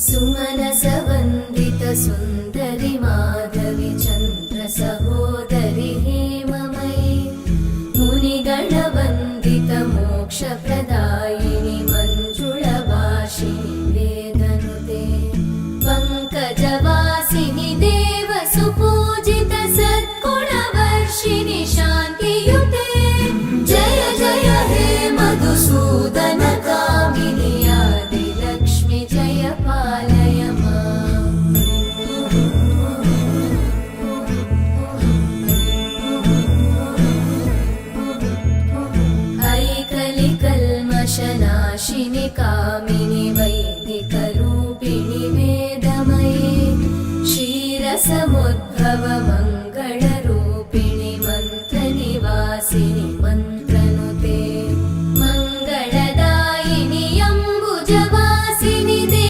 सुमनसवन्दित सुन्दरि माधवि चन्द्र सहोदरि हेममयि मुनिगणवन्दित मोक्षप्रदायिनि मञ्जुळभाषिणि वेदनुते पङ्कजवासिनि देवसुपूजित सद्गुणवर्षिणि शान्तियुते जय जय हे मधुसूदन कामिनि आदिलक्ष्मि जय पालय माम्। ऐकलिकल्मषनाशिनि कामिनि